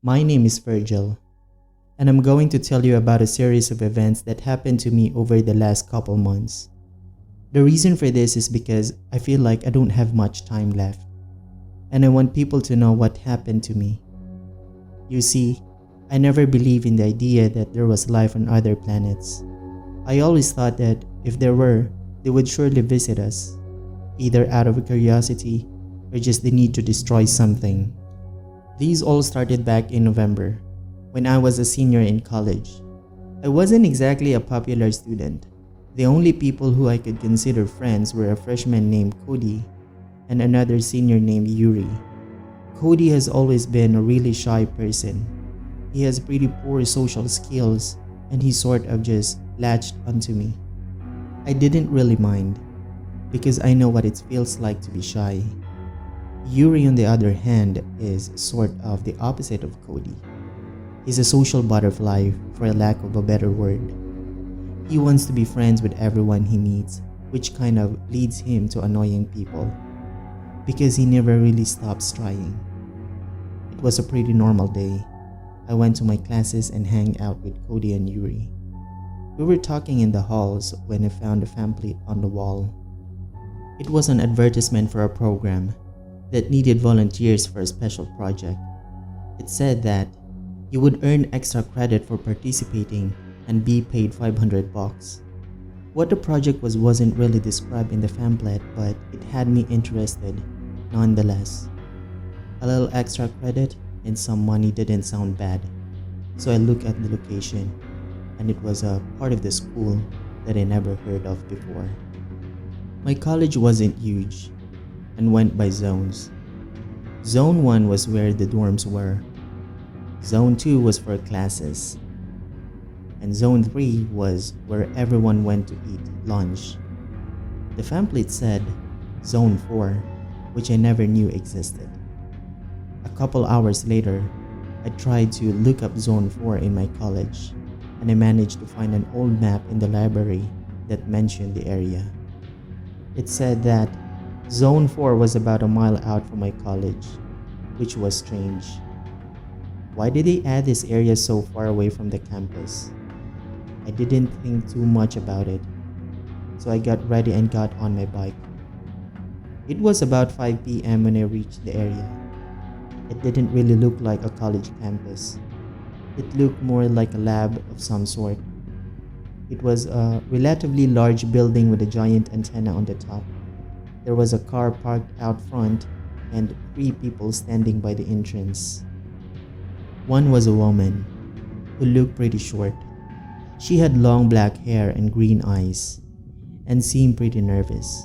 My name is Virgil, and I'm going to tell you about a series of events that happened to me over the last couple months. The reason for this is because I feel like I don't have much time left, and I want people to know what happened to me. You see, I never believed in the idea that there was life on other planets. I always thought that if there were, they would surely visit us, either out of curiosity or just the need to destroy something. These all started back in November, when I was a senior in college. I wasn't exactly a popular student. The only people who I could consider friends were a freshman named Cody and another senior named Yuri. Cody has always been a really shy person. He has pretty poor social skills and he sort of just latched onto me. I didn't really mind, because I know what it feels like to be shy. Yuri, on the other hand, is sort of the opposite of Cody. He's a social butterfly, for a lack of a better word. He wants to be friends with everyone he meets, which kind of leads him to annoying people, because he never really stops trying. It was a pretty normal day. I went to my classes and hang out with Cody and Yuri. We were talking in the halls when I found a pamphlet on the wall. It was an advertisement for a program that needed volunteers for a special project. It said that you would earn extra credit for participating and be paid $500. What the project wasn't really described in the pamphlet, but it had me interested nonetheless. A little extra credit and some money didn't sound bad, so I looked at the location, and it was a part of the school that I never heard of before. My college wasn't huge and went by zones. Zone 1 was where the dorms were. Zone 2 was for classes. And Zone 3 was where everyone went to eat lunch. The pamphlet said Zone 4, which I never knew existed. A couple hours later, I tried to look up Zone 4 in my college, and I managed to find an old map in the library that mentioned the area. It said that Zone 4 was about a mile out from my college, which was strange. Why did they add this area so far away from the campus? I didn't think too much about it, so I got ready and got on my bike. It was about 5 p.m. when I reached the area. It didn't really look like a college campus. It looked more like a lab of some sort. It was a relatively large building with a giant antenna on the top. There was a car parked out front and 3 people standing by the entrance. One was a woman who looked pretty short. She had long black hair and green eyes and seemed pretty nervous.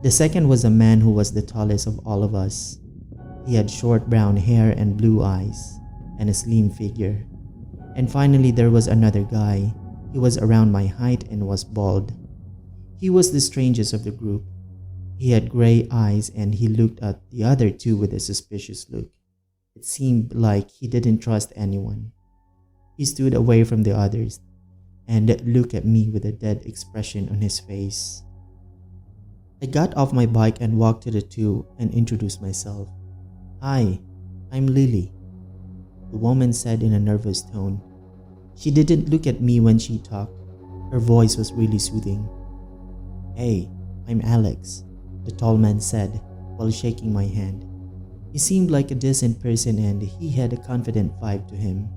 The second was a man who was the tallest of all of us. He had short brown hair and blue eyes and a slim figure. And finally there was another guy. He was around my height and was bald. He was the strangest of the group. He had gray eyes and he looked at the other 2 with a suspicious look. It seemed like he didn't trust anyone. He stood away from the others and looked at me with a dead expression on his face. I got off my bike and walked to the 2 and introduced myself. "Hi, I'm Lily," the woman said in a nervous tone. She didn't look at me when she talked. Her voice was really soothing. "Hey, I'm Alex," the tall man said while shaking my hand. He seemed like a decent person and he had a confident vibe to him.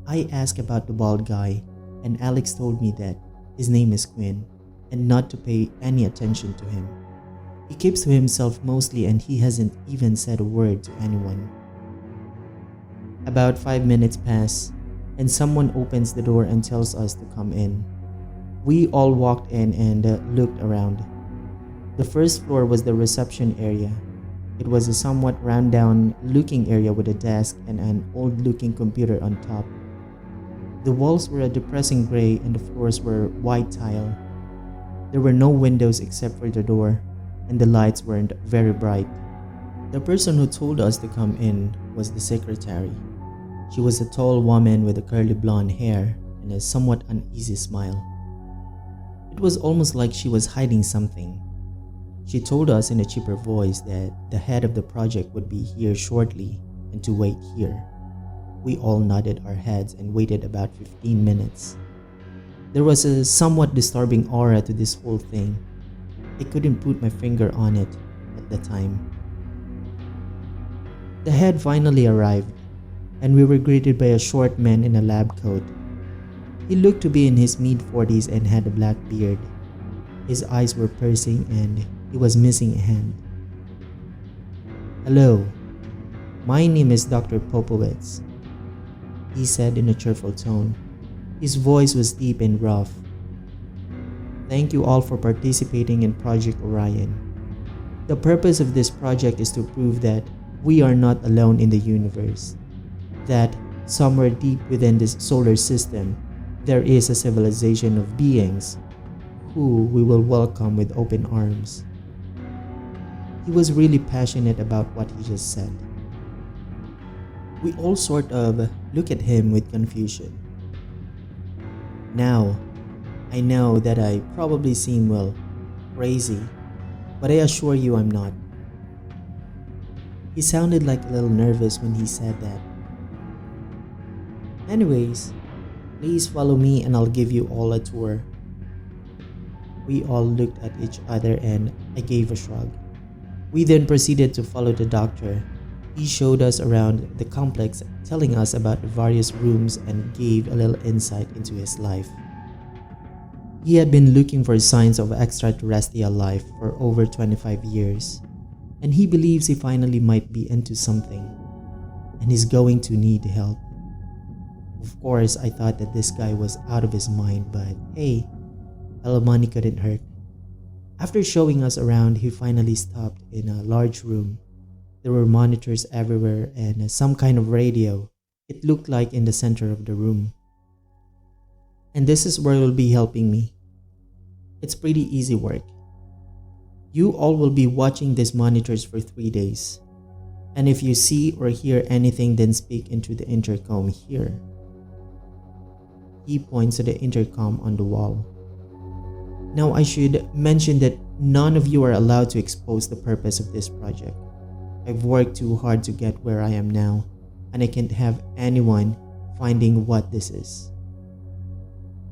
I asked about the bald guy and Alex told me that his name is Quinn and not to pay any attention to him. He keeps to himself mostly and he hasn't even said a word to anyone. About 5 minutes pass and someone opens the door and tells us to come in. We all walked in and looked around. The first floor was the reception area. It was a somewhat rundown looking area with a desk and an old looking computer on top. The walls were a depressing gray and the floors were white tile. There were no windows except for the door, and the lights weren't very bright. The person who told us to come in was the secretary. She was a tall woman with a curly blonde hair and a somewhat uneasy smile. It was almost like she was hiding something. She told us in a cheaper voice that the head of the project would be here shortly and to wait here. We all nodded our heads and waited about 15 minutes. There was a somewhat disturbing aura to this whole thing. I couldn't put my finger on it at the time. The head finally arrived, and we were greeted by a short man in a lab coat. He looked to be in his mid-40s and had a black beard. His eyes were piercing and he was missing a hand. "Hello, my name is Dr. Popowitz," he said in a cheerful tone. His voice was deep and rough. "Thank you all for participating in Project Orion. The purpose of this project is to prove that we are not alone in the universe, that somewhere deep within this solar system, there is a civilization of beings who we will welcome with open arms." He was really passionate about what he just said. We all sort of look at him with confusion. Now, I know that I probably seem, crazy, but I assure you I'm not. He sounded like a little nervous when he said that. "Anyways, please follow me and I'll give you all a tour." We all looked at each other and I gave a shrug. We then proceeded to follow the doctor. He showed us around the complex, telling us about the various rooms and gave a little insight into his life. He had been looking for signs of extraterrestrial life for over 25 years, and he believes he finally might be into something, and he's going to need help. Of course, I thought that this guy was out of his mind, but hey, a little money couldn't hurt. After showing us around, he finally stopped in a large room. There were monitors everywhere and some kind of radio, it looked like, in the center of the room. "And this is where you'll be helping me. It's pretty easy work. You all will be watching these monitors for 3 days. And if you see or hear anything, then speak into the intercom here." He points to the intercom on the wall. Now, I should mention that none of you are allowed to expose the purpose of this project. I've worked too hard to get where I am now, and I can't have anyone finding what this is.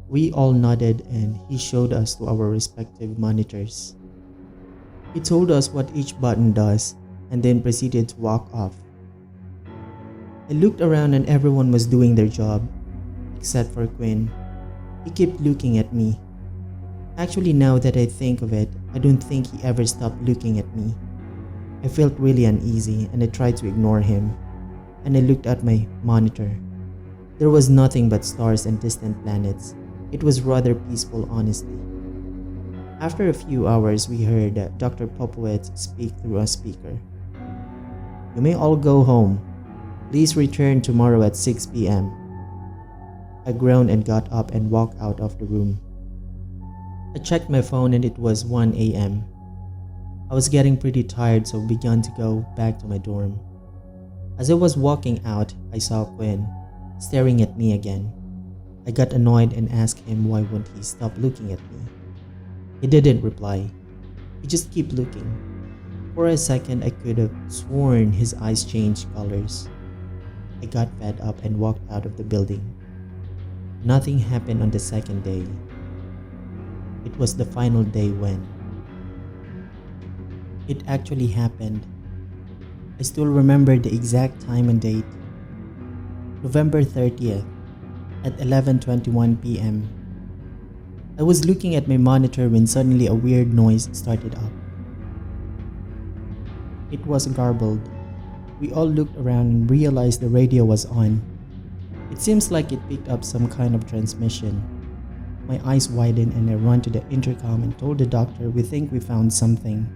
We all nodded and he showed us to our respective monitors. He told us what each button does and then proceeded to walk off. I looked around and everyone was doing their job, except for Quinn. He kept looking at me. Actually, now that I think of it, I don't think he ever stopped looking at me. I felt really uneasy and I tried to ignore him, and I looked at my monitor. There was nothing but stars and distant planets. It was rather peaceful, honestly. After a few hours, we heard Dr. Popowitz speak through a speaker. "You may all go home. Please return tomorrow at 6 p.m. I groaned and got up and walked out of the room. I checked my phone and it was 1 a.m. I was getting pretty tired, so began to go back to my dorm. As I was walking out, I saw Quinn staring at me again. I got annoyed and asked him why wouldn't he stop looking at me. He didn't reply. He just kept looking. For a second, I could have sworn his eyes changed colors. I got fed up and walked out of the building. Nothing happened on the second day. It was the final day when it actually happened. I still remember the exact time and date. November 30th at 11:21 p.m. I was looking at my monitor when suddenly a weird noise started up. It was garbled. We all looked around and realized the radio was on. It seems like it picked up some kind of transmission. My eyes widened and I ran to the intercom and told the doctor we think we found something.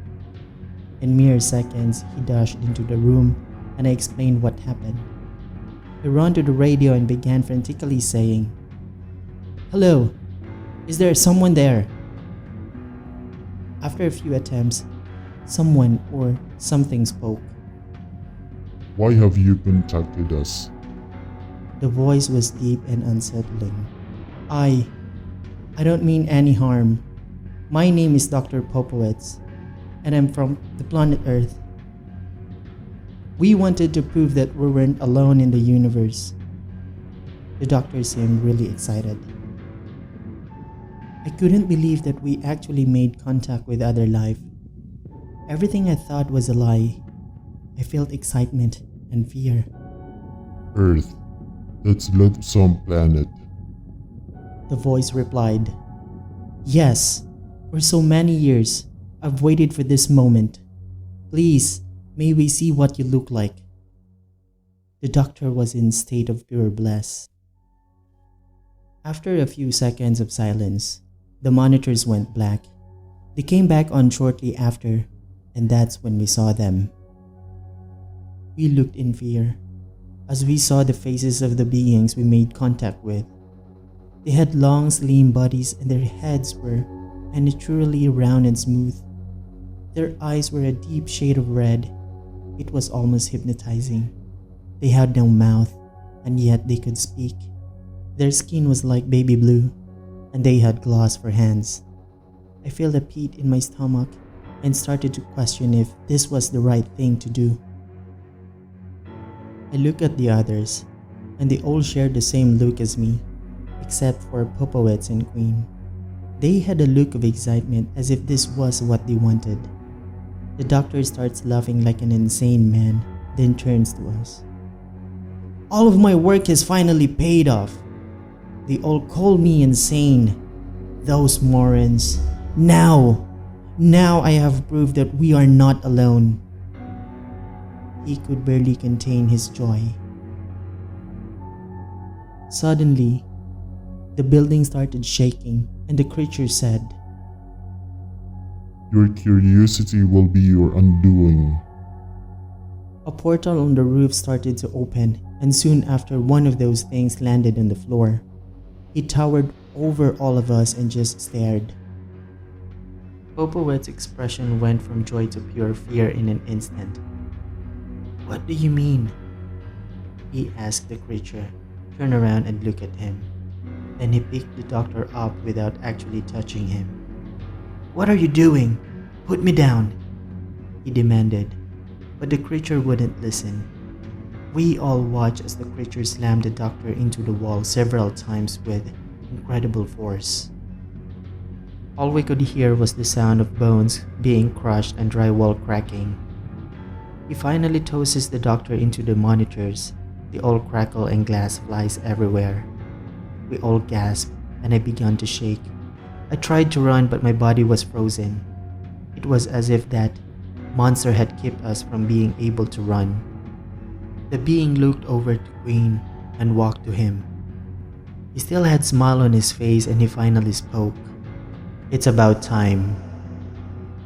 In mere seconds, he dashed into the room and I explained what happened. He ran to the radio and began frantically saying, "Hello, is there someone there?" After a few attempts, someone or something spoke. "Why have you contacted us?" The voice was deep and unsettling. I don't mean any harm. My name is Dr. Popowitz, and I'm from the planet Earth. We wanted to prove that we weren't alone in the universe. The doctor seemed really excited. I couldn't believe that we actually made contact with other life. Everything I thought was a lie. I felt excitement and fear. Earth. That's some planet. The voice replied, "Yes, for so many years, I've waited for this moment. Please, may we see what you look like." The doctor was in a state of pure bliss. After a few seconds of silence, the monitors went black. They came back on shortly after, and that's when we saw them. We looked in fear as we saw the faces of the beings we made contact with. They had long, slim bodies and their heads were unnaturally round and smooth. Their eyes were a deep shade of red. It was almost hypnotizing. They had no mouth, and yet they could speak. Their skin was like baby blue, and they had claws for hands. I felt a pit in my stomach and started to question if this was the right thing to do. I looked at the others, and they all shared the same look as me, except for Popowitz and Queen. They had a look of excitement as if this was what they wanted. The doctor starts laughing like an insane man, then turns to us. "All of my work has finally paid off. They all call me insane. Those morons. Now I have proved that we are not alone." He could barely contain his joy. Suddenly, the building started shaking and the creature said, Your curiosity will be your undoing. A portal on the roof started to open, and soon after one of those things landed on the floor. It towered over all of us and just stared. Popowett's expression went from joy to pure fear in an instant. "What do you mean?" he asked the creature. Turn around and look at him. Then he picked the doctor up without actually touching him. "What are you doing? Put me down," he demanded, but the creature wouldn't listen. We all watched as the creature slammed the doctor into the wall several times with incredible force. All we could hear was the sound of bones being crushed and drywall cracking. He finally tosses the doctor into the monitors. They all crackle and glass flies everywhere. We all gasped and I began to shake. I tried to run but my body was frozen. It was as if that monster had kept us from being able to run. The being looked over to Queen and walked to him. He still had a smile on his face and he finally spoke. "It's about time."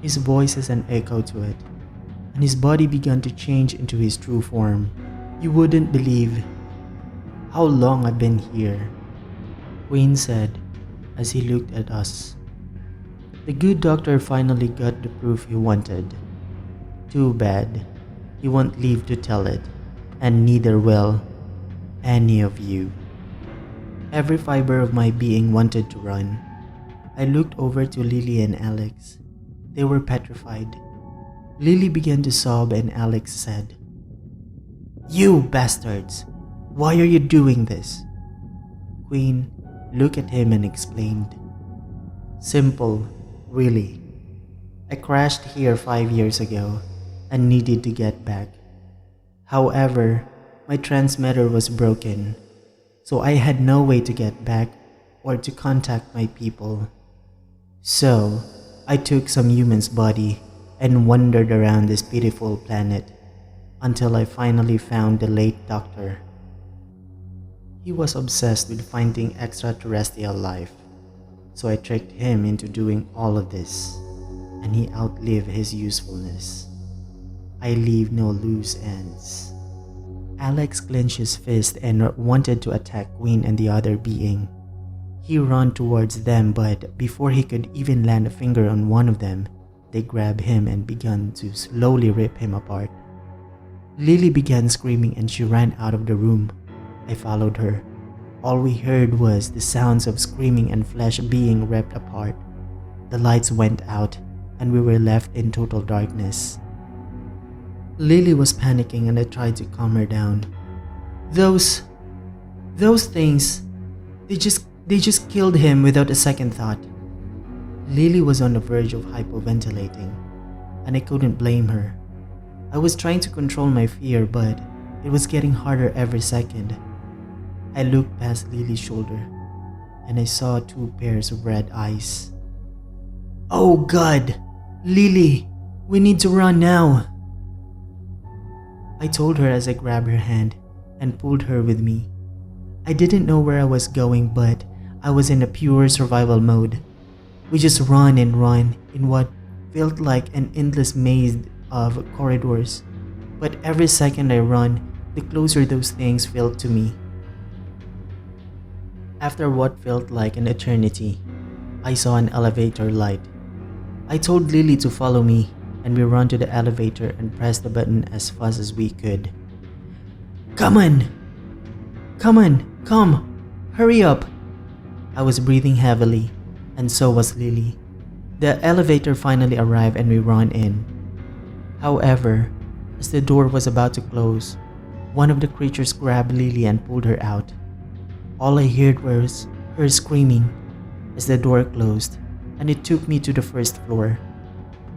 His voice has an echo to it, and his body began to change into his true form. "You wouldn't believe how long I've been here," Queen said as he looked at us. The good doctor finally got the proof he wanted. Too bad. He won't live to tell it, and neither will any of you. Every fiber of my being wanted to run. I looked over to Lily and Alex. They were petrified. Lily began to sob and Alex said, "You bastards! Why are you doing this?" Queen looked at him and explained, "Simple, really. I crashed here 5 years ago and needed to get back. However, my transmitter was broken, so I had no way to get back or to contact my people. So, I took some human's body and wandered around this beautiful planet until I finally found the late doctor. He was obsessed with finding extraterrestrial life, so I tricked him into doing all of this, and he outlived his usefulness. I leave no loose ends." Alex clenched his fist and wanted to attack Queen and the other being. He ran towards them, but before he could even land a finger on one of them, they grabbed him and began to slowly rip him apart. Lily began screaming and she ran out of the room. I followed her. All we heard was the sounds of screaming and flesh being ripped apart. The lights went out and we were left in total darkness. Lily was panicking and I tried to calm her down. Those things, they just killed him without a second thought. Lily was on the verge of hyperventilating, and I couldn't blame her. I was trying to control my fear, but it was getting harder every second. I looked past Lily's shoulder, and I saw 2 pairs of red eyes. "Oh God! Lily, we need to run now!" I told her as I grabbed her hand and pulled her with me. I didn't know where I was going, but I was in a pure survival mode. We just run and run in what felt like an endless maze of corridors. But every second I run, the closer those things felt to me. After what felt like an eternity, I saw an elevator light. I told Lily to follow me, and we ran to the elevator and pressed the button as fast as we could. "Come on! Come on! Come! Hurry up!" I was breathing heavily, and so was Lily. The elevator finally arrived and we ran in. However, as the door was about to close, one of the creatures grabbed Lily and pulled her out. All I heard was her screaming as the door closed, and it took me to the first floor.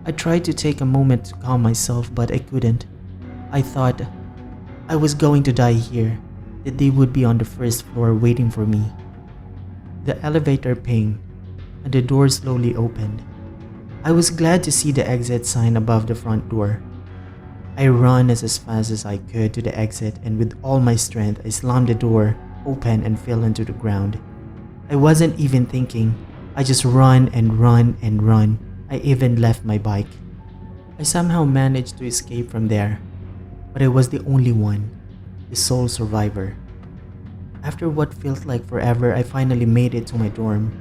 I tried to take a moment to calm myself, but I couldn't. I thought I was going to die here, that they would be on the first floor waiting for me. The elevator pinged, and the door slowly opened. I was glad to see the exit sign above the front door. I ran as fast as I could to the exit, and with all my strength, I slammed the door open and fell into the ground. I wasn't even thinking. I just run and run and run. I even left my bike. I somehow managed to escape from there, but I was the only one, the sole survivor. After what felt like forever, I finally made it to my dorm.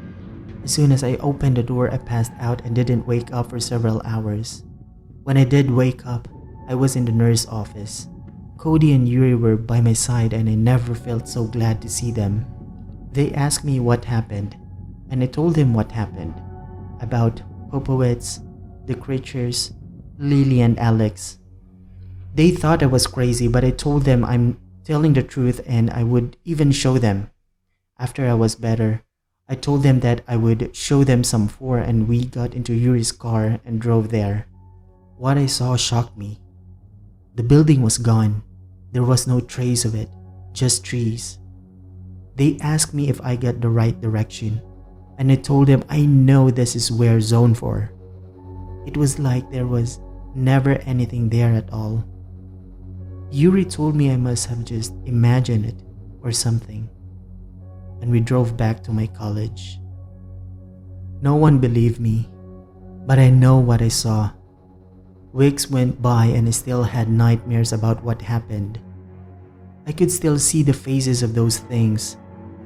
As soon as I opened the door, I passed out and didn't wake up for several hours. When I did wake up, I was in the nurse office. Cody and Yuri were by my side, and I never felt so glad to see them. They asked me what happened, and I told them what happened. About Popowitz, the creatures, Lily and Alex. They thought I was crazy, but I told them I'm telling the truth and I would even show them. After I was better, I told them that I would show them some four, and we got into Yuri's car and drove there. What I saw shocked me. The building was gone. There was no trace of it, just trees. They asked me if I got the right direction, and I told them I know this is where Zone 4. It was like there was never anything there at all. Yuri told me I must have just imagined it or something, and we drove back to my college. No one believed me, but I know what I saw. Weeks went by and I still had nightmares about what happened. I could still see the faces of those things.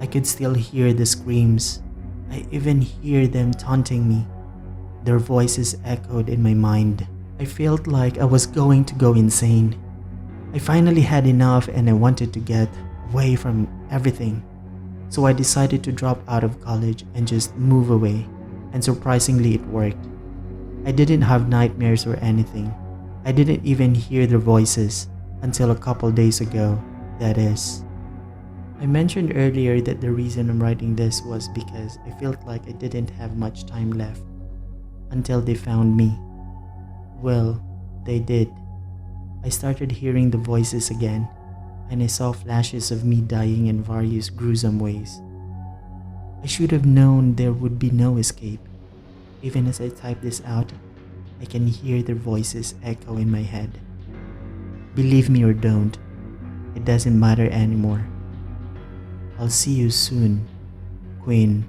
I could still hear the screams. I even hear them taunting me. Their voices echoed in my mind. I felt like I was going to go insane. I finally had enough and I wanted to get away from everything. So I decided to drop out of college and just move away, and surprisingly it worked. I didn't have nightmares or anything. I didn't even hear their voices until a couple days ago, that is. I mentioned earlier that the reason I'm writing this was because I felt like I didn't have much time left until they found me. Well, they did. I started hearing the voices again, and I saw flashes of me dying in various gruesome ways. I should have known there would be no escape. Even as I type this out, I can hear their voices echo in my head. Believe me or don't, it doesn't matter anymore. I'll see you soon, Queen.